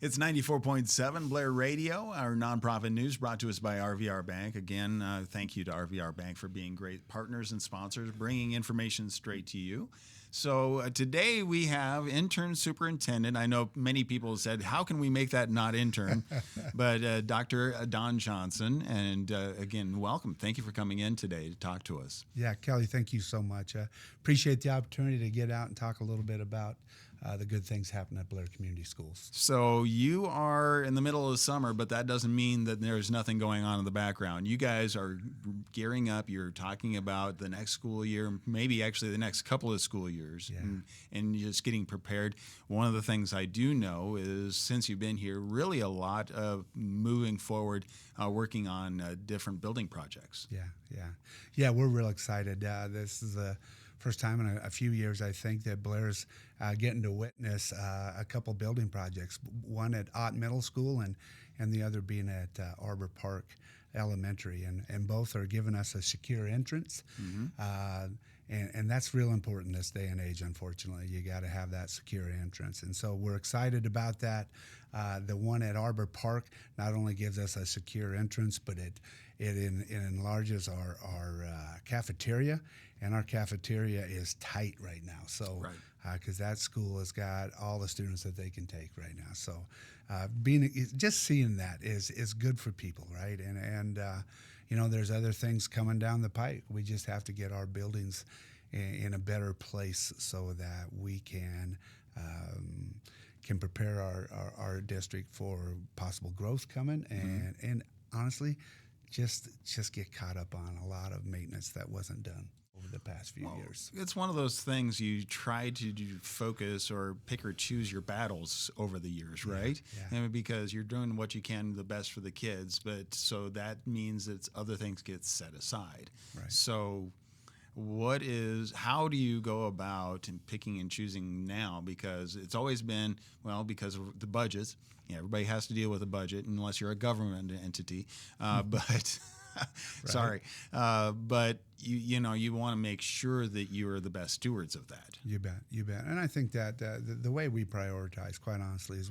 It's 94.7 Blair Radio, our nonprofit news brought to us by RVR Bank. Again, thank you to RVR Bank for being great partners and sponsors, bringing information straight to you. So today we have intern superintendent. I know many people said, how can we make that not intern? But Dr. Don Johnson. And again, welcome. Thank you for coming in today to talk to us. Yeah, Kelly, thank you so much. Appreciate the opportunity to get out and talk a little bit about the good things happening at Blair Community Schools. So you are in the middle of summer, but that doesn't mean that there's nothing going on in the background. You guys are gearing up. You're talking about the next school year, maybe actually the next couple of school years, and just getting prepared. One of the things I do know is since you've been here, really a lot of moving forward, working on different building projects. Yeah, we're real excited. This is the first time in a few years, I think, that Blair's getting to witness a couple building projects, one at Ott Middle School and the other being at Arbor Park Elementary. And both are giving us a secure entrance. And that's real important this day and age, unfortunately. You got to have that secure entrance. And so we're excited about that. The one at Arbor Park not only gives us a secure entrance, but it enlarges our cafeteria. And our cafeteria is tight right now. So, because that school has got all the students that they can take right now. So, just seeing that is good for people, right? And there's other things coming down the pike. We just have to get our buildings in a better place so that we can prepare our district for possible growth coming, and honestly, just get caught up on a lot of maintenance that wasn't done over the past few years. It's one of those things you try to focus or pick or choose your battles over the years, right? Yeah. And because you're doing what you can the best for the kids, but so that means that other things get set aside. Right. So how do you go about picking and choosing now? Because it's always been, because of the budgets. Everybody has to deal with a budget unless you're a government entity. But sorry, but you want to make sure that you are the best stewards of that. You bet. And I think that the way we prioritize, quite honestly, is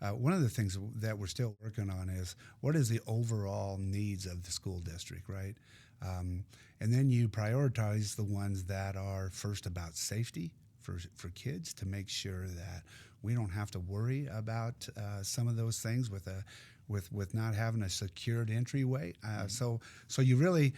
one of the things that we're still working on is what is the overall needs of the school district, right? And then you prioritize the ones that are first about safety for kids, to make sure that we don't have to worry about some of those things with not having a secured entryway. So you really,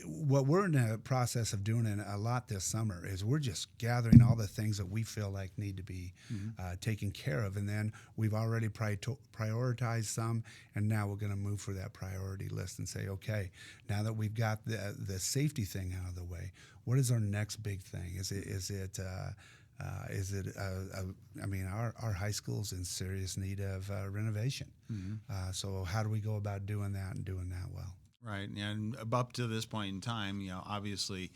what we're in the process of doing a lot this summer is we're just gathering all the things that we feel like need to be taken care of. And then we've already prioritized some, and now we're going to move for that priority list and say, okay, now that we've got the safety thing out of the way, what is our next big thing? Our high school's in serious need of renovation. So how do we go about doing that and doing that well? Right, and up to this point in time, obviously,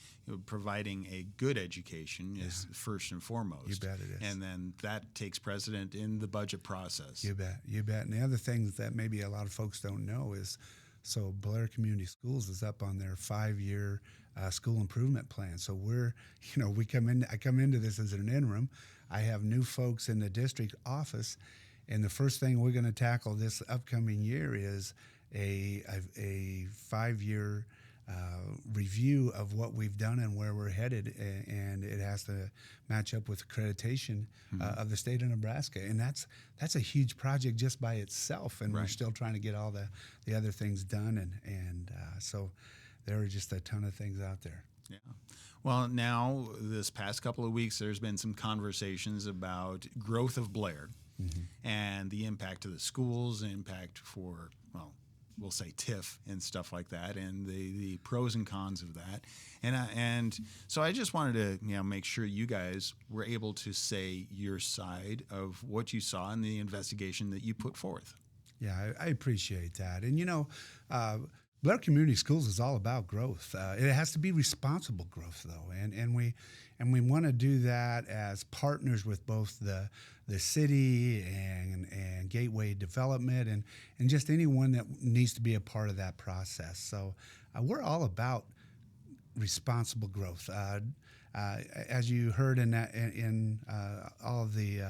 providing a good education is first and foremost. You bet it is. And then that takes precedent in the budget process. You bet. And the other things that maybe a lot of folks don't know is, so Blair Community Schools is up on their 5-year school improvement plan. So I come into this as an interim. I have new folks in the district office, and the first thing we're going to tackle this upcoming year is a 5-year review of what we've done and where we're headed, and it has to match up with accreditation of the state of Nebraska, and that's a huge project just by itself, and we're still trying to get all the other things done, and so there are just a ton of things out there. Yeah. Well, now this past couple of weeks, there's been some conversations about growth of Blair and the impact to the schools, the impact for, we'll say TIF and stuff like that, and the pros and cons of that. And so I just wanted to make sure you guys were able to say your side of what you saw in the investigation that you put forth. Yeah, I appreciate that. And Blair Community Schools is all about growth. It has to be responsible growth, though, and we want to do that as partners with both the city and Gateway Development and just anyone that needs to be a part of that process. So we're all about responsible growth. As you heard in all of the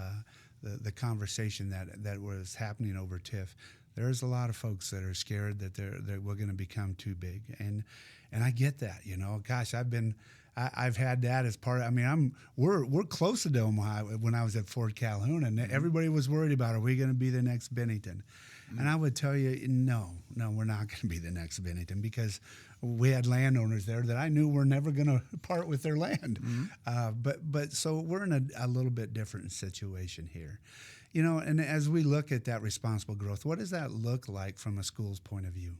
the conversation that was happening over TIF, there's a lot of folks that are scared that we're going to become too big, and I get that. Gosh, I've had that as part of, I mean, we're close to Omaha when I was at Fort Calhoun, and everybody was worried about, are we going to be the next Bennington? And I would tell you, no, we're not going to be the next Bennington, because we had landowners there that I knew were never going to part with their land. But so we're in a little bit different situation here. And as we look at that responsible growth, what does that look like from a school's point of view?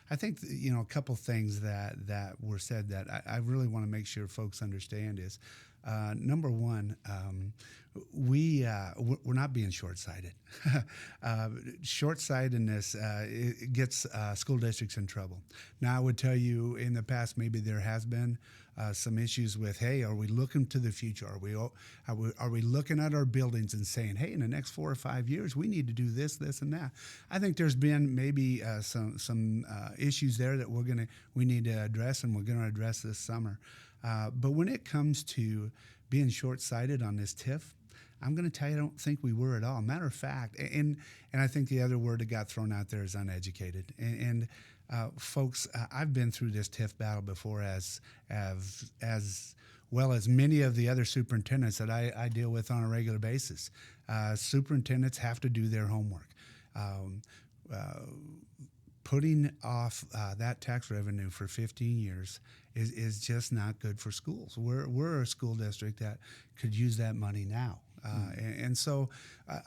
I think, a couple things that were said that I really want to make sure folks understand is, number one, we're not being short-sighted. Short-sightedness it gets school districts in trouble. Now, I would tell you, in the past, maybe there has been some issues with, hey, are we looking to the future? Are we looking at our buildings and saying, hey, in the next 4 or 5 years, we need to do this, this, and that? I think there's been maybe some issues there that we need to address, and we're going to address this summer. But when it comes to being short-sighted on this TIF, I'm going to tell you, I don't think we were at all. Matter of fact, and I think the other word that got thrown out there is uneducated. And folks, I've been through this TIF battle before, as well as many of the other superintendents that I deal with on a regular basis. Superintendents have to do their homework. Putting off that tax revenue for 15 years is just not good for schools. We're a school district that could use that money now. And so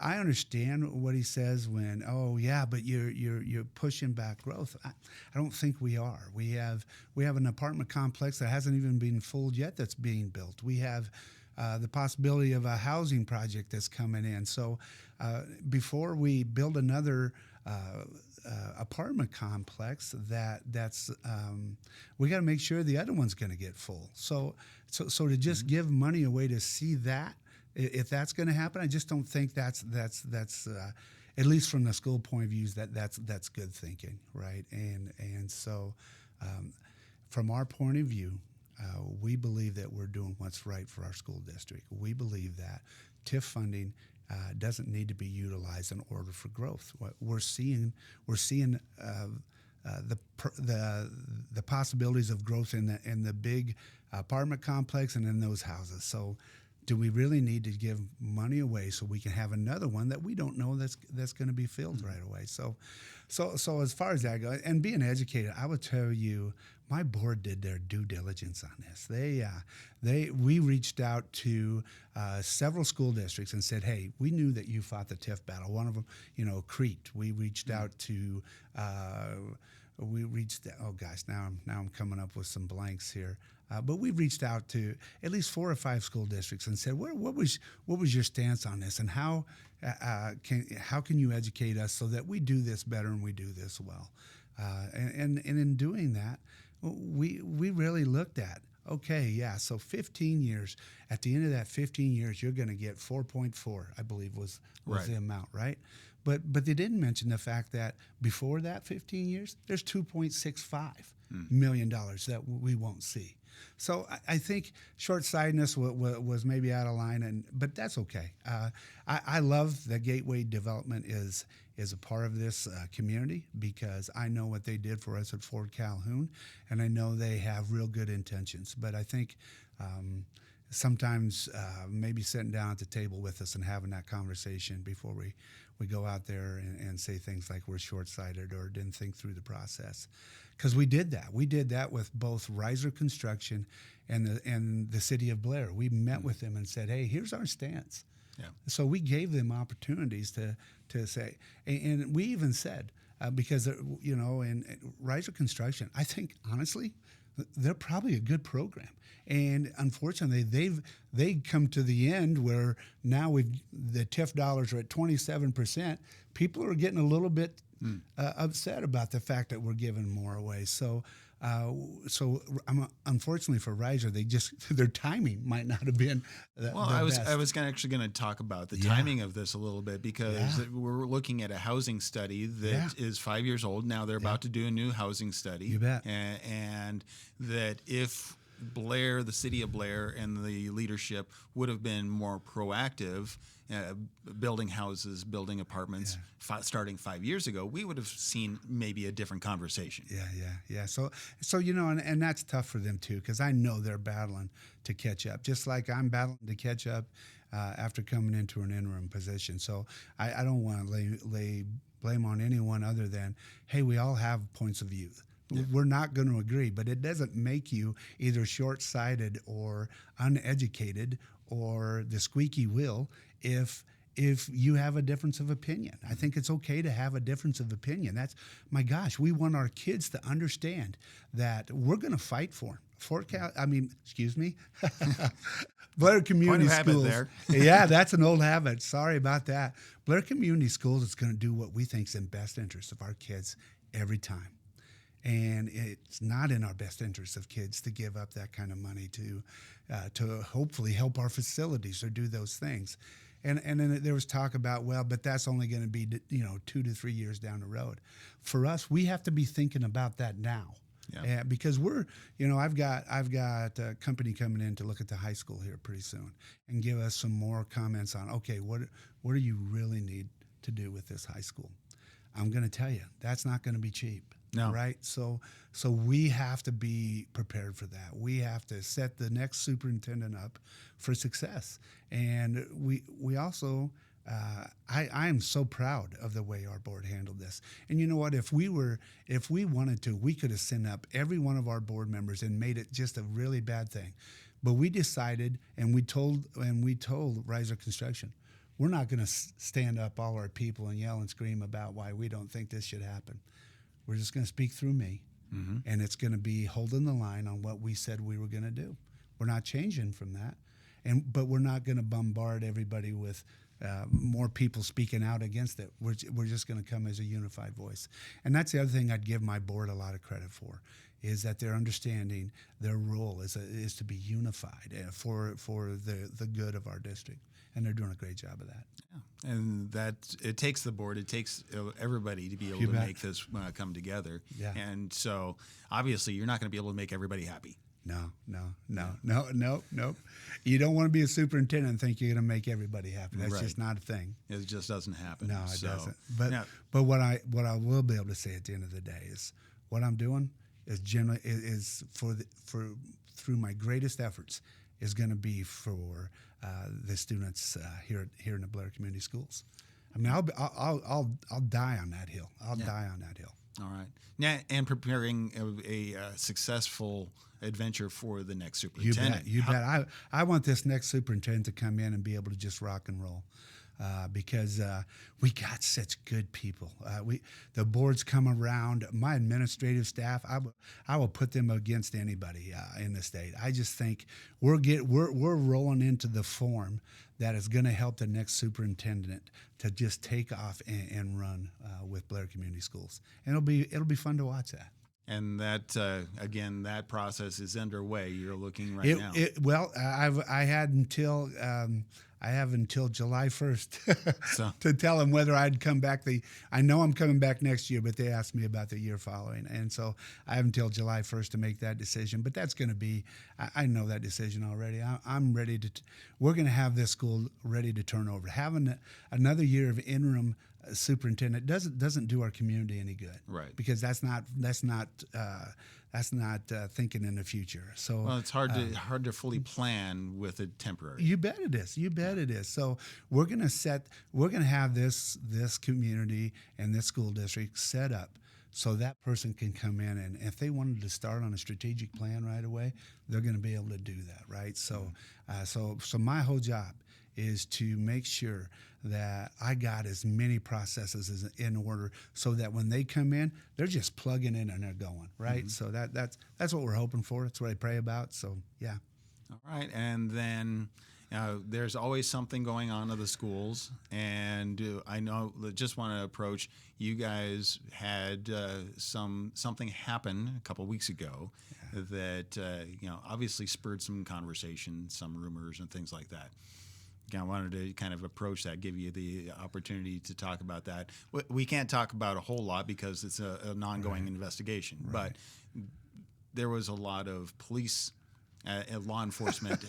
I understand what he says when, oh yeah, but you're pushing back growth. I don't think we are. We have an apartment complex that hasn't even been full yet that's being built. We have the possibility of a housing project that's coming in. So before we build another apartment complex, that's we got to make sure the other one's going to get full. So to just give money away to see that, if that's going to happen, I just don't think that's at least from the school point of view, that's good thinking, right? And so from our point of view, we believe that we're doing what's right for our school district. We believe that TIF funding doesn't need to be utilized in order for growth. What we're seeing the possibilities of growth in the big apartment complex and in those houses. So, do we really need to give money away so we can have another one that we don't know that's going to be filled right away? So as far as that goes, and being educated, I would tell you, my board did their due diligence on this. We reached out to several school districts and said, hey, we knew that you fought the TIF battle. One of them, Crete. We reached out to. Oh gosh, now I'm coming up with some blanks here. But we reached out to at least 4 or 5 school districts and said, what was your stance on this, and how can you educate us so that we do this better and we do this well? And in doing that, we really looked at, okay, yeah, so 15 years. At the end of that 15 years, you're going to get 4.4, I believe was right. The amount, right? But they didn't mention the fact that before that 15 years, there's $2.65 million that we won't see. So I think short-sightedness was maybe out of line, but that's okay. I love that Gateway Development is a part of this community, because I know what they did for us at Fort Calhoun, and I know they have real good intentions. But I think sometimes maybe sitting down at the table with us and having that conversation before we go out there and say things like we're short-sighted or didn't think through the process. Because we did that. We did that with both Riser Construction and the city of Blair. We met with them and said, hey, here's our stance. Yeah. So we gave them opportunities to say, and we even said, because, in Riser Construction, I think, honestly, they're probably a good program. And unfortunately, they've come to the end where now the TIF dollars are at 27%. People are getting a little bit upset about the fact that we're giving more away. So unfortunately for Riser, their timing might not have been the best. I was actually going to talk about the timing of this a little bit, because we're looking at a housing study that is 5 years old now. They're about to do a new housing study. You bet. And that if Blair, the city of Blair, and the leadership would have been more proactive, building houses, building apartments, starting 5 years ago, we would have seen maybe a different conversation. Yeah. So and that's tough for them too, because I know they're battling to catch up, just like I'm battling to catch up after coming into an interim position. So I don't want to lay blame on anyone other than, hey, we all have points of view. Yeah. We're not going to agree, but it doesn't make you either short-sighted or uneducated or the squeaky wheel if you have a difference of opinion. I think it's okay to have a difference of opinion. That's, my gosh, we want our kids to understand that we're going to fight for them. Blair Community Schools. There. Yeah, that's an old habit. Sorry about that. Blair Community Schools is going to do what we think is in best interest of our kids every time. And it's not in our best interest of kids to give up that kind of money to hopefully help our facilities or do those things. And then there was talk about, well, but that's only going to be 2 to 3 years down the road. For us, we have to be thinking about that now. Yeah. Because I've got a company coming in to look at the high school here pretty soon and give us some more comments on, okay, what do you really need to do with this high school? I'm going to tell you, that's not going to be cheap. No. Right? So we have to be prepared for that. We have to set the next superintendent up for success. And we also, I am so proud of the way our board handled this. And you know what? If we wanted to, we could have sent up every one of our board members and made it just a really bad thing. But we decided, and we told Riser Construction, we're not going to stand up all our people and yell and scream about why we don't think this should happen. We're just going to speak through me, and it's going to be holding the line on what we said we were going to do. We're not changing from that, but we're not going to bombard everybody with more people speaking out against it. We're just going to come as a unified voice. And that's the other thing I'd give my board a lot of credit for, is that they're understanding their role is to be unified for the good of our district. And they're doing a great job of that. Yeah. And it takes the board, it takes everybody to be able to make this come together. Yeah. And so obviously you're not going to be able to make everybody happy. No. You don't want to be a superintendent and think you're going to make everybody happy. That's just not a thing. It just doesn't happen. No, it doesn't. But what I will be able to say at the end of the day is what I'm doing is generally is through my greatest efforts is going to be for the students here in the Blair Community Schools. I mean, I'll die on that hill. I'll die on that hill. All right. Now, and preparing a successful adventure for the next superintendent. You bet. I want this next superintendent to come in and be able to just rock and roll. Because we got such good people. The boards come around. My administrative staff, I will put them against anybody in the state. I just think we're rolling into the form that is going to help the next superintendent to just take off and run with Blair Community Schools, and it'll be fun to watch that. And that again, that process is underway. You're looking now. I have until July 1st to tell them whether I'd come back. I know I'm coming back next year, but they asked me about the year following. And so I have until July 1st to make that decision. But that's going to be, I know that decision already. I'm ready we're going to have this school ready to turn over. Having another year of interim superintendent doesn't do our community any good. Right. Because that's not thinking in the future. So it's hard to fully plan with a temporary. You bet it is. So we're going to have this community and this school district set up so that person can come in, and if they wanted to start on a strategic plan right away, they're going to be able to do that, right? So so my whole job is to make sure that I got as many processes as in order so that when they come in, they're just plugging in and they're going, right? So that's what we're hoping for. That's what I pray about. So, yeah. All right. And then there's always something going on at the schools. And I know, just want to approach, you guys had something happen a couple of weeks ago that, obviously spurred some conversation, some rumors and things like that. I wanted to kind of approach that, give you the opportunity to talk about that. We can't talk about a whole lot because it's an ongoing investigation, but there was a lot of police at law enforcement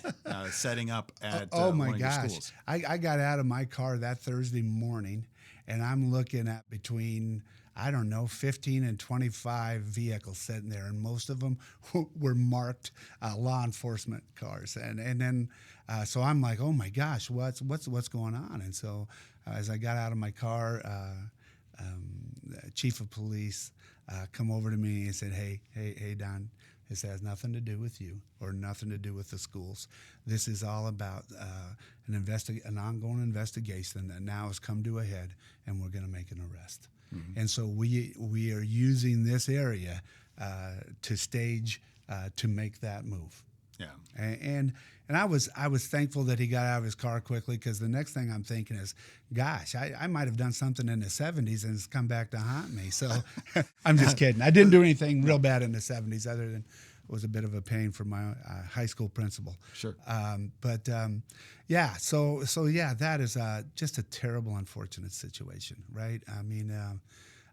setting up at Oh my one of your gosh. schools? I got out of my car that Thursday morning and I'm looking at between, I don't know, 15 and 25 vehicles sitting there, and most of them were marked law enforcement cars. And then, so I'm like, oh my gosh, what's going on? And so as I got out of my car, the chief of police come over to me and said, hey, Don, this has nothing to do with you or nothing to do with the schools. This is all about an ongoing investigation that now has come to a head, and we're going to make an arrest. Mm-hmm. And so we are using this area to stage to make that move. Yeah. And I was thankful that he got out of his car quickly, because the next thing I'm thinking is, gosh, I might have done something in the 70s and it's come back to haunt me. So I'm just kidding. I didn't do anything real bad in the 70s, other than it was a bit of a pain for my high school principal. Sure. Yeah. So yeah, that is just a terrible, unfortunate situation, right? I mean,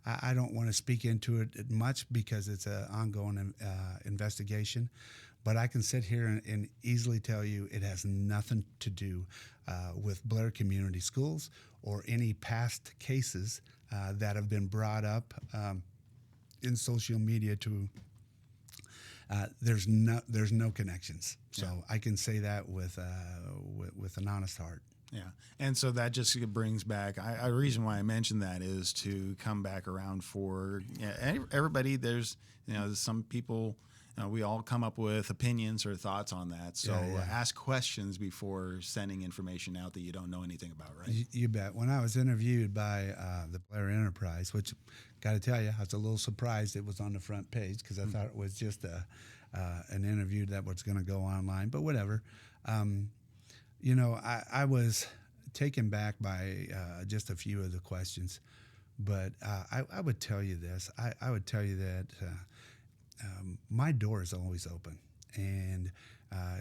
I don't want to speak into it much because it's an ongoing investigation. But I can sit here and easily tell you it has nothing to do with Blair Community Schools or any past cases that have been brought up in social media to. There's no connections. So yeah. I can say that with an honest heart. Yeah, and so that just brings back. The reason why I mentioned that is to come back around for everybody. There's some people. We all come up with opinions or thoughts on that. So ask questions before sending information out that you don't know anything about, right? You bet. When I was interviewed by the Blair Enterprise, which, got to tell you, I was a little surprised it was on the front page, because I thought it was just an interview that was going to go online, but whatever. I was taken back by just a few of the questions, but I would tell you this. I would tell you that my door is always open, and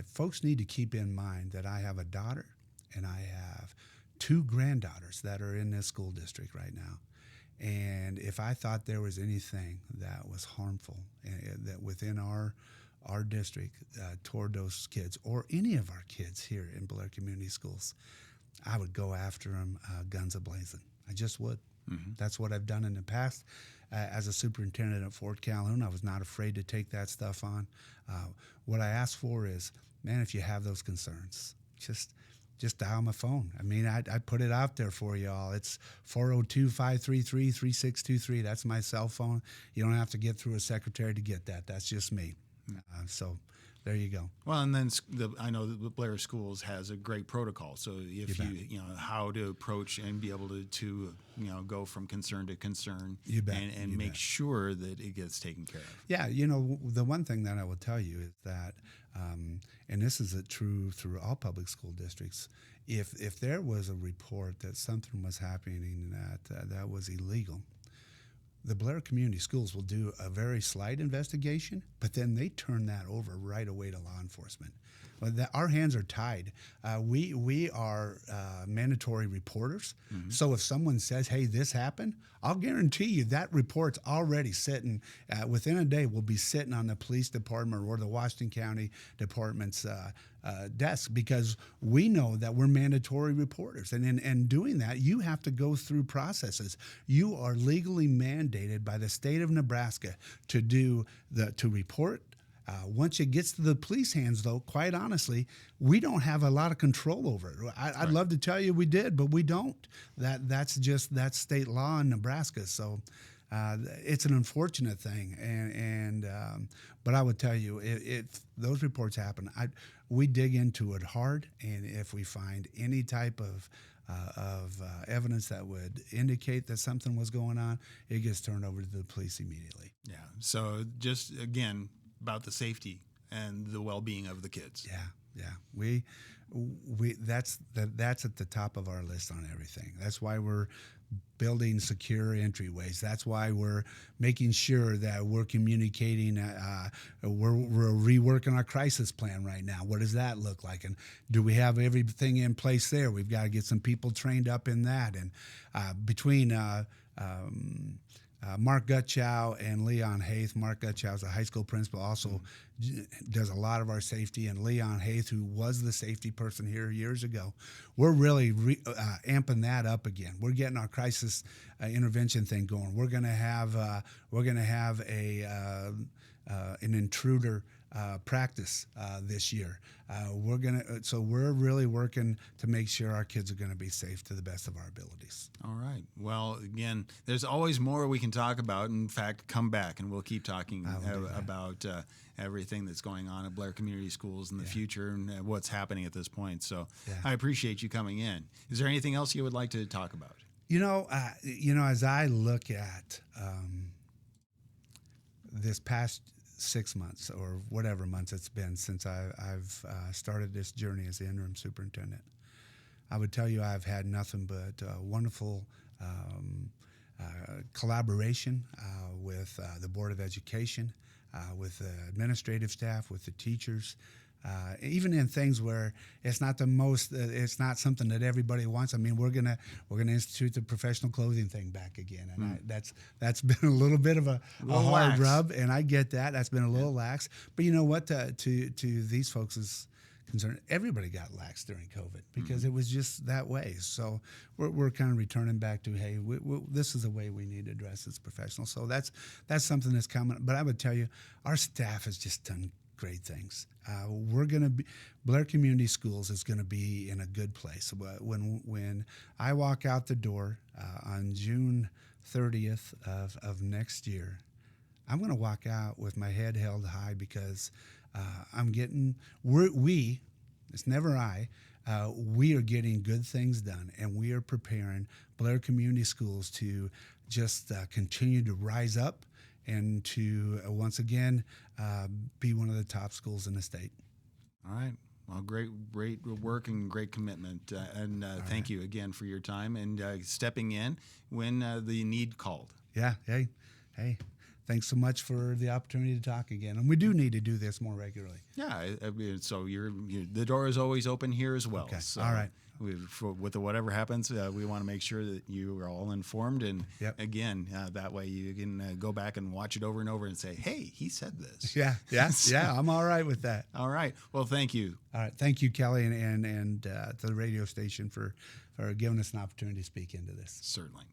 folks need to keep in mind that I have a daughter and I have two granddaughters that are in this school district right now. And if I thought there was anything that was harmful that within our district toward those kids or any of our kids here in Blair Community Schools, I would go after them guns a-blazing. I just would. Mm-hmm. That's what I've done in the past. As a superintendent at Fort Calhoun, I was not afraid to take that stuff on. What I ask for is, man, if you have those concerns, just dial my phone. I mean, I put it out there for you all. It's 402-533-3623. That's my cell phone. You don't have to get through a secretary to get that. That's just me. So there you go. Well, and then I know that the Blair Schools has a great protocol. So if you how to approach and be able to go from concern to concern, and make sure that it gets taken care of. Yeah, the one thing that I will tell you is that, and this is true through all public school districts, if there was a report that something was happening that was illegal, the Blair Community Schools will do a very slight investigation, but then they turn that over right away to law enforcement. Our hands are tied. We are mandatory reporters. Mm-hmm. So if someone says, hey, this happened, I'll guarantee you that report's already sitting, within a day, will be sitting on the police department or the Washington County Department's desk, because we know that we're mandatory reporters. And in doing that, you have to go through processes. You are legally mandated by the state of Nebraska to report. Once it gets to the police hands, though, quite honestly, we don't have a lot of control over it. I'd love to tell you we did, but we don't. That's state law in Nebraska. So it's an unfortunate thing. But I would tell you, if those reports happen, we dig into it hard, and if we find any type of evidence that would indicate that something was going on, it gets turned over to the police immediately. Yeah. So just again, about the safety and the well-being of the kids. Yeah. We that's at the top of our list on everything. That's why we're building secure entryways. That's why we're making sure that we're communicating. We're reworking our crisis plan right now. What does that look like? And do we have everything in place there? We've got to get some people trained up in that. And between Mark Gutchow and Leon Haith. Mark Gutchow is a high school principal, also does a lot of our safety, and Leon Haith, who was the safety person here years ago. We're really amping that up again. We're getting our crisis intervention thing going. We're going to have an intruder practice this year. So we're really working to make sure our kids are going to be safe to the best of our abilities. All right. Well, again, there's always more we can talk about. In fact, come back and we'll keep talking about everything that's going on at Blair Community Schools in the future and what's happening at this point. So I appreciate you coming in. Is there anything else you would like to talk about? As I look at this past 6 months or whatever months it's been since I've started this journey as the interim superintendent, I would tell you I've had nothing but wonderful collaboration with the Board of Education, with the administrative staff, with the teachers, even in things where it's not it's not something that everybody wants. I mean, we're gonna institute the professional clothing thing back again, and that's been a little bit of a hard rub, and I get that. That's been a little lax, but you know what? To these folks' concern, everybody got lax during COVID because it was just that way. So we're kind of returning back to, hey, this is the way we need to address this professional. So that's something that's coming. But I would tell you, our staff has just done great things. Blair Community Schools is going to be in a good place. When I walk out the door on June 30th of next year, I'm going to walk out with my head held high because it's never I, we are getting good things done, and we are preparing Blair Community Schools to just continue to rise up and to once again be one of the top schools in the state. All right. Well, great work and great commitment. Thank you again for your time and stepping in when the need called. Yeah. Hey. Thanks so much for the opportunity to talk again. And we do need to do this more regularly. Yeah. So the door is always open here as well. Okay. So all right. With whatever happens, we want to make sure that you are all informed. And again, that way you can go back and watch it over and over and say, hey, he said this. Yeah. I'm all right with that. All right. Well, thank you. All right. Thank you, Kelly, and to the radio station for giving us an opportunity to speak into this. Certainly.